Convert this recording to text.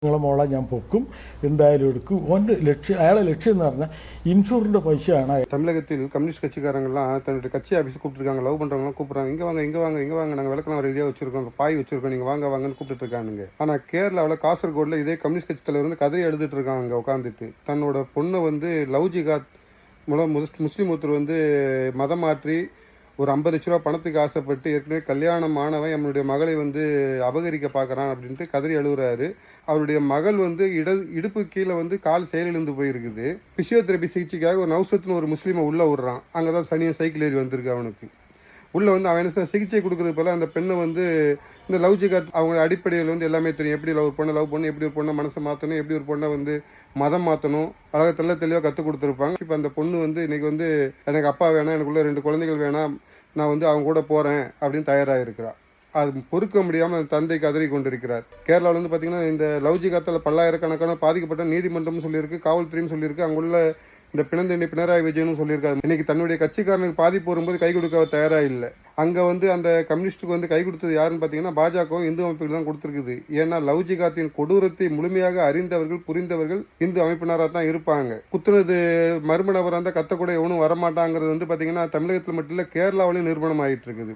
മോളെ ഞാൻ പൊക്കും, എന്തായാലും എടുക്കും. ഓൻ്റെ ലക്ഷ്യം, അയാളെ ലക്ഷ്യം എന്ന് പറഞ്ഞാൽ ഇൻഷൂറിൻ്റെ പൈസയാണ്. தமிழகத்தில் கம்யூனிஸ்ட் கட்சிக்காரங்களாம் தன்னுடைய கட்சி ஆஃபீஸ் கூப்பிட்டுருக்காங்க. லவ் பண்ணுறவங்களாம் கூப்பிட்றாங்க. இங்கே வாங்க, இங்கே வாங்க, இங்கே வாங்க, நாங்கள் விளக்கலாம் ரீதியாக வச்சுருக்கோம், பாய் வச்சுருக்கோம், நீங்கள் வாங்க வாங்கன்னு கூப்பிட்டு இருக்கானுங்க. ஆனால் கேரளாவில் காசர்கோடில் இதே கம்யூனிஸ்ட் கட்சி தலைவர் வந்து கதறி எழுதிட்டு இருக்காங்க உட்காந்துட்டு. தன்னோட பொண்ணை வந்து லவ் ஜிகாத் மூலம் முஸ்லீம் ஒருத்தர் வந்து மதம் மாற்றி ஒரு 50 லட்ச ரூபா பணத்துக்கு ஆசைப்பட்டு ஏற்கனவே கல்யாணம் ஆனவன் நம்மளுடைய மகளை வந்து அபகரிக்க பார்க்குறான் அப்படின்ட்டு கதறி அழுகுறாரு. அவருடைய மகள் வந்து இடுப்பு கீழே வந்து கால் செயலிழந்து போயிருக்குது. பிசியோதெரபி சிகிச்சைக்காக ஒரு நௌசத்துன்னு ஒரு முஸ்லீமை உள்ளே விட்றான். அங்கே தான் சனியை சைக்கிள் ஏறி வந்திருக்கு அவனுக்கு. உள்ளே வந்து அவன் என்ன சிகிச்சை கொடுக்குறது போல் அந்த பெண்ணை வந்து இந்த லவ் ஜிகாத் அவங்க அடிப்படையில் வந்து எல்லாமே தெரியும். எப்படி ஒரு பொண்ணை லவ் பண்ணணும், எப்படி ஒரு பொண்ணை மனசை மாற்றணும், எப்படி ஒரு பொண்ணை வந்து மதம் மாற்றணும், அழகாக தெளிவாக கற்றுக் கொடுத்துருப்பாங்க. இப்போ அந்த பொண்ணு வந்து இன்றைக்கி வந்து எனக்கு அப்பா வேணாம், எனக்குள்ள 2 குழந்தைகள் வேணாம், நான் வந்து அவங்க கூட போகிறேன் அப்படின்னு தயாராக இருக்கிறார். அது பொறுக்க முடியாமல் அந்த தந்தை கதறி கொண்டிருக்கிறார். கேரளாவில் வந்து பார்த்திங்கன்னா இந்த லவ் ஜிகாத்தில் பல்லாயிரக்கணக்கான பாதிக்கப்பட்ட நீதிமன்றம்னு சொல்லியிருக்கு, காவல்துறையும் சொல்லியிருக்கு, அங்குள்ள இந்த பிணந்தண்ணி பினராயி விஜயனும் சொல்லியிருக்காரு. இன்னைக்கு தன்னுடைய கட்சிக்காரனுக்கு பாதிப்பு வரும்போது கை கொடுக்க அவர் தயாராக இல்லை. அங்கே வந்து அந்த கம்யூனிஸ்ட்டுக்கு வந்து கை கொடுத்தது யாருன்னு பார்த்தீங்கன்னா பாஜகவும் இந்து அமைப்புகள் தான் கொடுத்துருக்குது. ஏன்னா லவ் ஜிகாத்தின் கொடூரத்தை முழுமையாக அறிந்தவர்கள் புரிந்தவர்கள் இந்து அமைப்பினராக தான் இருப்பாங்க. குத்துனது மர்ம நபராக இருந்தால் கத்தக்கூட எவனும் வரமாட்டாங்கிறது வந்து பார்த்தீங்கன்னா தமிழகத்தில் மட்டும் இல்லை, கேரளாவிலையும் நிரூபணம் ஆகிட்டு இருக்குது.